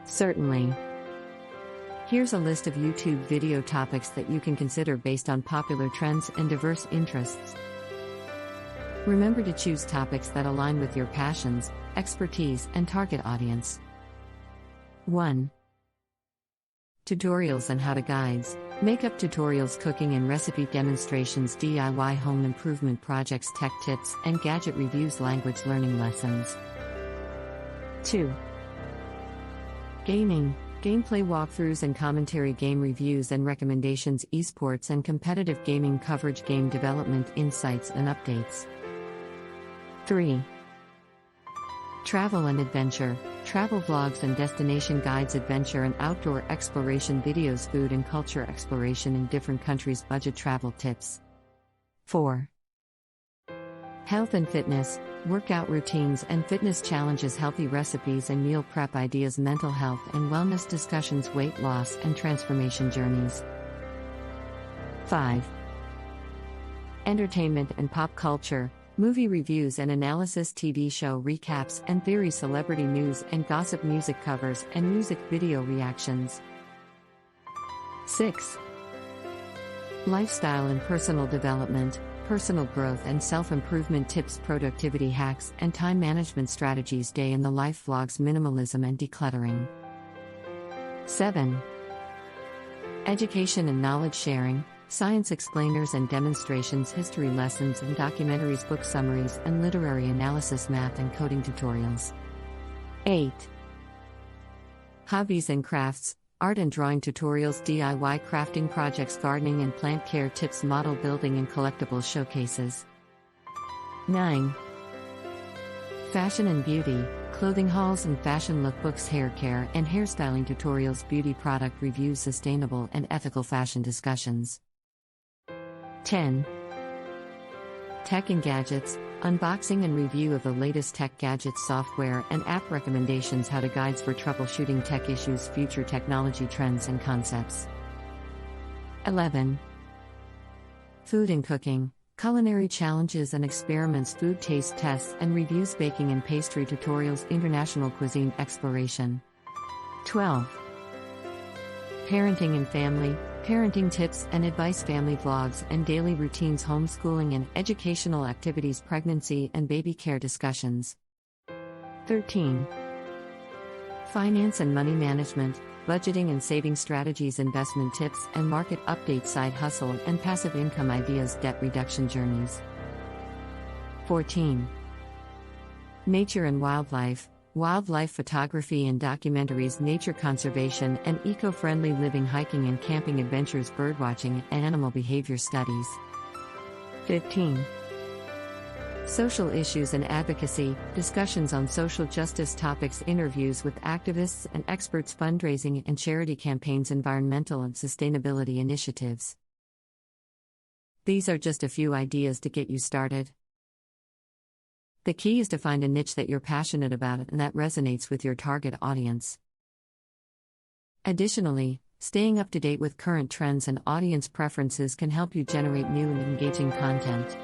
Certainly. Here's a list of YouTube video topics that you can consider based on popular trends and diverse interests. Remember to choose topics that align with your passions, expertise, and target audience. 1. Tutorials and how-to guides, makeup tutorials, cooking and recipe demonstrations, DIY home improvement projects, tech tips, and gadget reviews, language learning lessons. 2. Gaming, gameplay walkthroughs and commentary, game reviews and recommendations, esports and competitive gaming coverage, game development insights and updates. 3. Travel and adventure, travel vlogs and destination guides, adventure and outdoor exploration videos, food and culture exploration in different countries, budget travel tips. 4. Health and fitness, workout routines and fitness challenges, healthy recipes and meal prep ideas, mental health and wellness discussions, weight loss and transformation journeys. 5. Entertainment and pop culture, movie reviews and analysis, TV show recaps and theories, celebrity news and gossip, music covers and music video reactions. 6. Lifestyle and personal development, personal growth and self-improvement tips, productivity hacks and time management strategies, day in the life vlogs, minimalism and decluttering. 7. Education and knowledge sharing, science explainers and demonstrations, history lessons and documentaries, book summaries and literary analysis, math and coding tutorials. 8. Hobbies and crafts, art and drawing tutorials, DIY crafting projects, gardening and plant care tips, model building and collectibles showcases. 9. Fashion and beauty, clothing hauls and fashion lookbooks, hair care and hairstyling tutorials, beauty product reviews, sustainable and ethical fashion discussions. 10. Tech and gadgets, unboxing and review of the latest tech gadgets, software and app recommendations, how-to guides for troubleshooting tech issues, future technology trends and concepts. 11. Food and cooking, culinary challenges and experiments, food taste tests and reviews, baking and pastry tutorials, international cuisine exploration. 12. Parenting and family, parenting tips and advice, family vlogs and daily routines, homeschooling and educational activities, pregnancy and baby care discussions. 13. Finance and money management, budgeting and saving strategies, investment tips and market updates, side hustle and passive income ideas, debt reduction journeys. 14. Nature and wildlife, wildlife photography and documentaries, nature conservation and eco-friendly living, hiking and camping adventures, birdwatching and animal behavior studies. 15. Social issues and advocacy, discussions on social justice topics, interviews with activists and experts, fundraising and charity campaigns, environmental and sustainability initiatives. These are just a few ideas to get you started. The key is to find a niche that you're passionate about and that resonates with your target audience. Additionally, staying up to date with current trends and audience preferences can help you generate new and engaging content.